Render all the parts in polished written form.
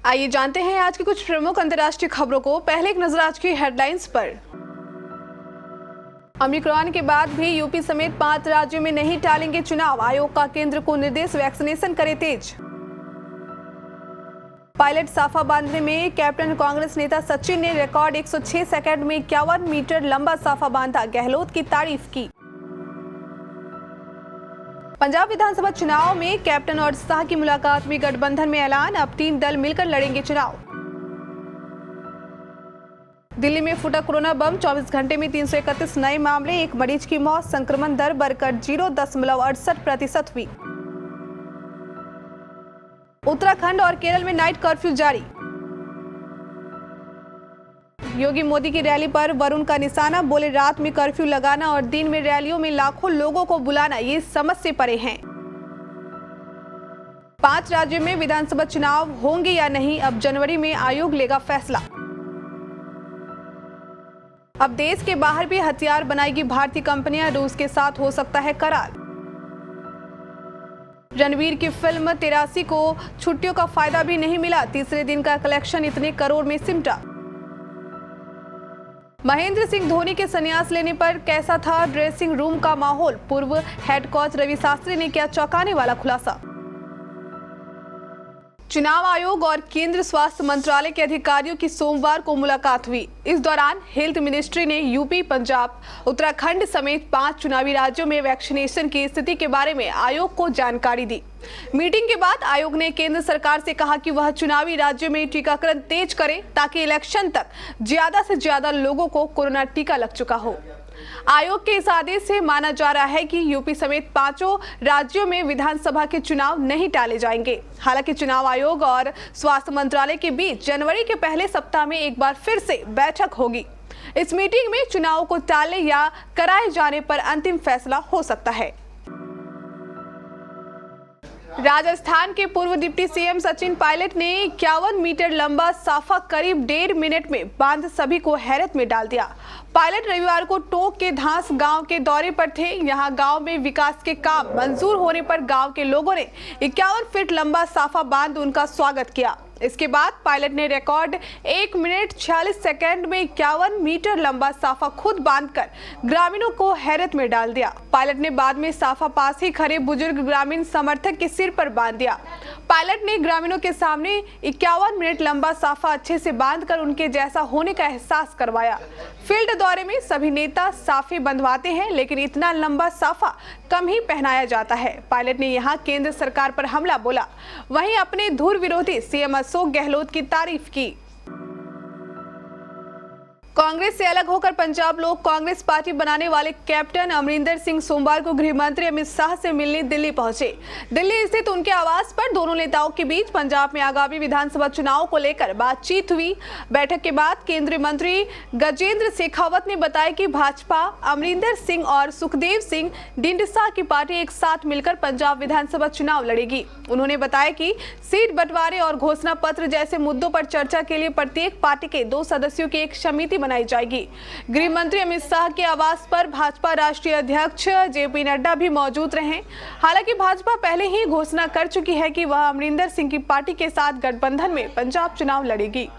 आइए जानते हैं आज की कुछ प्रमुख अंतर्राष्ट्रीय खबरों को। पहले एक नजर आज की हेडलाइंस पर। ओमिक्रॉन के बाद भी यूपी समेत 5 राज्यों में नहीं टालेंगे चुनाव, आयोग का केंद्र को निर्देश, वैक्सीनेशन करे तेज। पायलट साफा बांधने में कैप्टन कांग्रेस नेता सचिन ने रिकॉर्ड 106 सेकंड में 51 मीटर लंबा साफा बांधा, गहलोत की तारीफ की। पंजाब विधानसभा चुनाव में कैप्टन और शाह की मुलाकात में गठबंधन में ऐलान, अब 3 दल मिलकर लड़ेंगे चुनाव। दिल्ली में फूटा कोरोना बम, 24 घंटे में 331 नए मामले, 1 मरीज की मौत, संक्रमण दर बढ़कर 0.68% हुई। उत्तराखंड और केरल में नाइट कर्फ्यू जारी। योगी मोदी की रैली पर वरुण का निशाना, बोले रात में कर्फ्यू लगाना और दिन में रैलियों में लाखों लोगों को बुलाना ये समझ से परे हैं। 5 राज्यों में विधानसभा चुनाव होंगे या नहीं, अब जनवरी में आयोग लेगा फैसला। अब देश के बाहर भी हथियार बनाएगी भारतीय कंपनियां, रूस के साथ हो सकता है करार। रणवीर की फिल्म 83 को छुट्टियों का फायदा भी नहीं मिला, तीसरे दिन का कलेक्शन इतने करोड़ में सिमटा। महेंद्र सिंह धोनी के संन्यास लेने पर कैसा था ड्रेसिंग रूम का माहौल, पूर्व हेड कोच रवि शास्त्री ने किया चौंकाने वाला खुलासा। चुनाव आयोग और केंद्र स्वास्थ्य मंत्रालय के अधिकारियों की सोमवार को मुलाकात हुई। इस दौरान हेल्थ मिनिस्ट्री ने यूपी, पंजाब, उत्तराखंड समेत 5 चुनावी राज्यों में वैक्सीनेशन की स्थिति के बारे में आयोग को जानकारी दी। मीटिंग के बाद आयोग ने केंद्र सरकार से कहा कि वह चुनावी राज्यों में टीकाकरण तेज करे ताकि इलेक्शन तक ज्यादा से ज्यादा लोगों को कोरोना टीका लग चुका हो। आयोग के इस आदेश से माना जा रहा है कि यूपी समेत 5 राज्यों में विधानसभा के चुनाव नहीं टाले जाएंगे। हालांकि चुनाव आयोग और स्वास्थ्य मंत्रालय के बीच जनवरी के पहले सप्ताह में एक बार फिर से बैठक होगी। इस मीटिंग में चुनाव को टालने या कराए जाने पर अंतिम फैसला हो सकता है। राजस्थान के पूर्व डिप्टी सीएम सचिन पायलट ने 51 मीटर लंबा साफा करीब 1.5 मिनट में बांध सभी को हैरत में डाल दिया। पायलट रविवार को टोंक के धांस गांव के दौरे पर थे। यहां गांव में विकास के काम मंजूर होने पर गांव के लोगों ने 51 फीट लंबा साफा बांध उनका स्वागत किया। इसके बाद पायलट ने रिकॉर्ड 1 मिनट 46 सेकंड में 51 मीटर लंबा साफा खुद बांधकर ग्रामीणों को हैरत में डाल दिया। पायलट ने बाद में साफा पास ही खड़े बुजुर्ग ग्रामीण समर्थक के सिर पर बांध दिया। पायलट ने ग्रामीणों के सामने 51 मिनट लंबा साफा अच्छे से बांधकर उनके जैसा होने का एहसास करवाया। फील्ड दौरे में सभी नेता साफे बंधवाते हैं, लेकिन इतना लंबा साफा कम ही पहनाया जाता है। पायलट ने यहाँ केंद्र सरकार पर हमला बोला, वहीं अपने धुर विरोधी सीएम अशोक गहलोत की तारीफ की। कांग्रेस से अलग होकर पंजाब लोक कांग्रेस पार्टी बनाने वाले कैप्टन अमरिंदर सिंह सोमवार को गृह मंत्री अमित शाह से मिलने दिल्ली पहुंचे। दिल्ली स्थित उनके आवास पर दोनों नेताओं के बीच पंजाब में आगामी विधानसभा चुनाव को लेकर बातचीत हुई। बैठक के बाद केंद्रीय मंत्री गजेंद्र शेखावत ने बताया कि भाजपा अमरिंदर सिंह और सुखदेव सिंह ढींढसा की पार्टी एक साथ मिलकर पंजाब विधानसभा चुनाव लड़ेगी। उन्होंने बताया कि सीट बंटवारे और घोषणा पत्र जैसे मुद्दों पर चर्चा के लिए प्रत्येक पार्टी के 2 सदस्यों की एक समिति बनाई जाएगी। गृह मंत्री अमित शाह के आवास पर भाजपा राष्ट्रीय अध्यक्ष जेपी नड्डा भी मौजूद रहे। हालांकि भाजपा पहले ही घोषणा कर चुकी है कि वह अमरिंदर सिंह की पार्टी के साथ गठबंधन में पंजाब चुनाव लड़ेगी।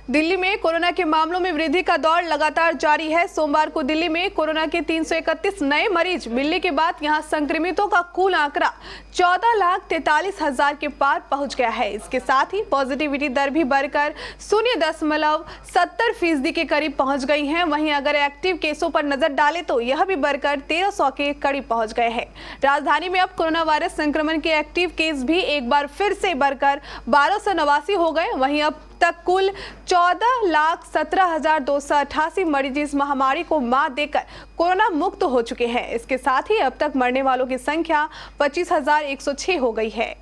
दिल्ली में कोरोना के मामलों में वृद्धि का दौर लगातार जारी है। सोमवार को दिल्ली में कोरोना के 331 नए मरीज मिलने के बाद यहां संक्रमितों का कुल आंकड़ा 14,43,000 के पार पहुंच गया है। इसके साथ ही पॉजिटिविटी दर भी बढ़कर 0.70% के करीब पहुंच गई है। वहीं अगर एक्टिव केसों पर नजर डालें तो यह भी बढ़कर 1300 के करीब पहुंच गए हैं। राजधानी में अब कोरोना वायरस संक्रमण के एक्टिव केस भी एक बार फिर से बढ़कर 1289 हो गए। वहीं अब तक कुल 14,17,288 मरीज इस महामारी को मात देकर कोरोना मुक्त हो चुके हैं। इसके साथ ही अब तक मरने वालों की संख्या 25,106 हो गई है।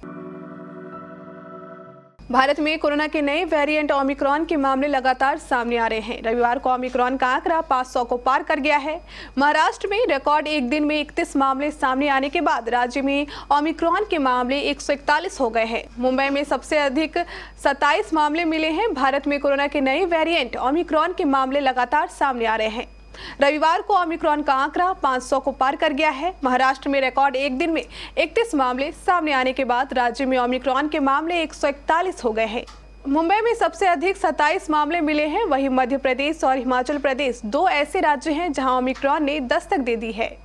भारत में कोरोना के नए वेरिएंट ओमिक्रॉन के मामले लगातार सामने आ रहे हैं। रविवार को ओमिक्रॉन का आंकड़ा 500 को पार कर गया है। महाराष्ट्र में रिकॉर्ड एक दिन में 31 मामले सामने आने के बाद राज्य में ओमिक्रॉन के मामले 141 हो गए हैं। मुंबई में सबसे अधिक 27 मामले मिले हैं। भारत में कोरोना के नए वेरिएंट ओमिक्रॉन के मामले लगातार सामने आ रहे हैं। रविवार को ओमिक्रॉन का आंकड़ा 500 को पार कर गया है। महाराष्ट्र में रिकॉर्ड एक दिन में 31 मामले सामने आने के बाद राज्य में ओमिक्रॉन के मामले 141 हो गए हैं। मुंबई में सबसे अधिक 27 मामले मिले हैं। वहीं मध्य प्रदेश और हिमाचल प्रदेश 2 ऐसे राज्य हैं जहां ओमिक्रॉन ने दस्तक दे दी है।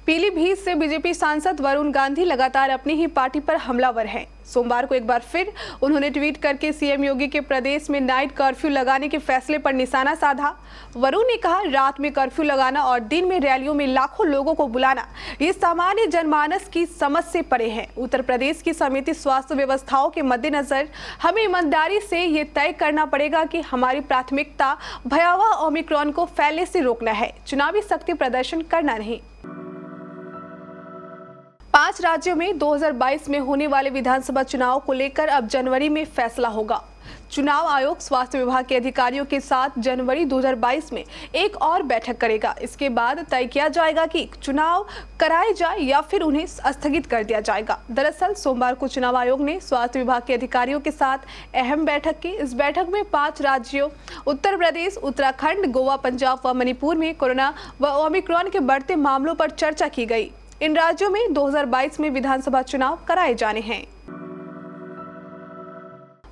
पीलीभीत से बीजेपी सांसद वरुण गांधी लगातार अपनी ही पार्टी पर हमलावर हैं। सोमवार को एक बार फिर उन्होंने ट्वीट करके सीएम योगी के प्रदेश में नाइट कर्फ्यू लगाने के फैसले पर निशाना साधा। वरुण ने कहा, रात में कर्फ्यू लगाना और दिन में रैलियों में लाखों लोगों को बुलाना ये सामान्य जनमानस की समझ से परे है। उत्तर प्रदेश की समिति स्वास्थ्य व्यवस्थाओं के मद्देनजर हमें ईमानदारी से ये तय करना पड़ेगा कि हमारी प्राथमिकता भयावह ओमिक्रॉन को फैलने से रोकना है, चुनावी शक्ति प्रदर्शन करना नहीं। 5 राज्यों में 2022 में होने वाले विधानसभा चुनाव को लेकर अब जनवरी में फैसला होगा। चुनाव आयोग स्वास्थ्य विभाग के अधिकारियों के साथ जनवरी 2022 में एक और बैठक करेगा। इसके बाद तय किया जाएगा कि चुनाव कराए जाए या फिर उन्हें स्थगित कर दिया जाएगा। दरअसल सोमवार को चुनाव आयोग ने स्वास्थ्य विभाग के अधिकारियों के साथ अहम बैठक की। इस बैठक में 5 राज्यों उत्तर प्रदेश, उत्तराखंड, गोवा, पंजाब व मणिपुर में कोरोना व ओमिक्रॉन के बढ़ते मामलों पर चर्चा की गई। इन राज्यों में 2022 में विधानसभा चुनाव कराए जाने हैं।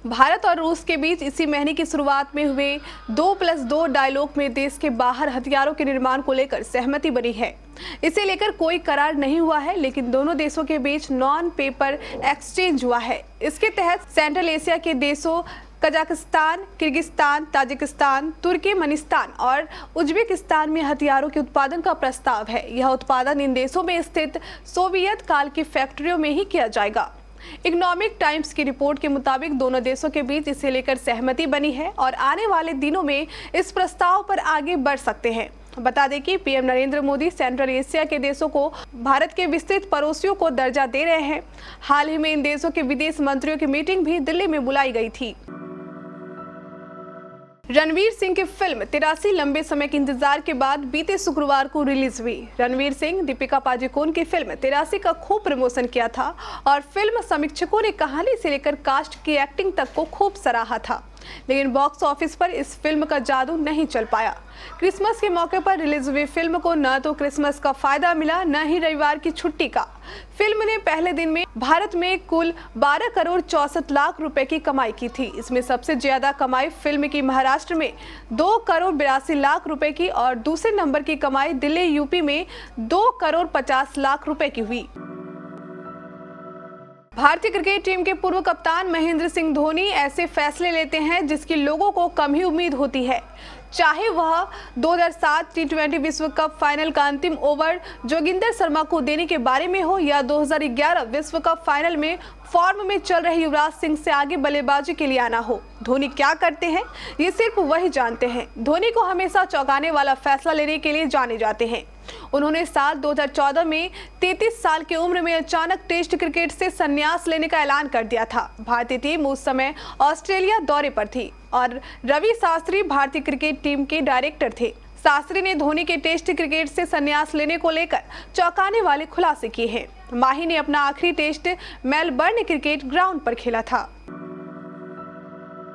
भारत और रूस के बीच इसी महीने की शुरुआत में हुए 2+2 डायलॉग में देश के बाहर हथियारों के निर्माण को लेकर सहमति बनी है। इसे लेकर कोई करार नहीं हुआ है, लेकिन दोनों देशों के बीच नॉन पेपर एक्सचेंज हुआ है। इसके तहत सेंट्रल एशिया के देशों कजाकिस्तान, किर्गिस्तान, ताजिकिस्तान, तुर्कमेनिस्तान और उज्बेकिस्तान में हथियारों के उत्पादन का प्रस्ताव है। यह उत्पादन इन देशों में स्थित सोवियत काल की फैक्ट्रियों में ही किया जाएगा। इकोनॉमिक टाइम्स की रिपोर्ट के मुताबिक दोनों देशों के बीच इसे लेकर सहमति बनी है और आने वाले दिनों में इस प्रस्ताव पर आगे बढ़ सकते हैं। बता दें कि PM Narendra Modi central Asia के देशों को भारत के विस्तृत पड़ोसियों को दर्जा दे रहे हैं। हाल ही में इन देशों के विदेश मंत्रियों की मीटिंग भी दिल्ली में बुलाई गई थी। रणवीर सिंह की फिल्म 83 लंबे समय के इंतजार के बाद बीते शुक्रवार को रिलीज हुई। रणवीर सिंह दीपिका पादुकोण की फिल्म 83 का खूब प्रमोशन किया था और फिल्म समीक्षकों ने कहानी से लेकर कास्ट की एक्टिंग तक को खूब सराहा था, लेकिन बॉक्स ऑफिस पर इस फिल्म का जादू नहीं चल पाया। क्रिसमस के मौके पर रिलीज हुई फिल्म को न तो क्रिसमस का फायदा मिला, न ही रविवार की छुट्टी का। फिल्म ने पहले दिन में भारत में कुल 12 करोड़ 64 लाख रुपए की कमाई की थी। इसमें सबसे ज्यादा कमाई फिल्म की महाराष्ट्र में 2 करोड़ 82 लाख रुपए की और दूसरे नंबर की कमाई दिल्ली यूपी में 2 करोड़ 50 लाख रुपए की हुई। भारतीय क्रिकेट टीम के पूर्व कप्तान महेंद्र सिंह धोनी ऐसे फैसले लेते हैं जिसकी लोगों को कम ही उम्मीद होती है। चाहे वह 2007 टी20 विश्व कप फाइनल का अंतिम ओवर जोगिंदर शर्मा को देने के बारे में हो या 2011 विश्व कप फाइनल में फॉर्म में चल रहे युवराज सिंह से आगे बल्लेबाजी के लिए आना हो। धोनी क्या करते हैं ये सिर्फ वही जानते हैं। धोनी को हमेशा चौंकाने वाला फैसला लेने के लिए जाने जाते हैं। उन्होंने साल 2014 में 33 साल की उम्र में अचानक टेस्ट क्रिकेट से संन्यास लेने का ऐलान कर दिया था। भारतीय टीम उस समय ऑस्ट्रेलिया दौरे पर थी और रवि शास्त्री भारतीय क्रिकेट टीम के डायरेक्टर थे। शास्त्री ने धोनी के टेस्ट क्रिकेट से संन्यास लेने को लेकर चौंकाने वाले खुलासे किए हैं। माही ने अपना आखिरी टेस्ट मेलबर्न क्रिकेट ग्राउंड पर खेला था।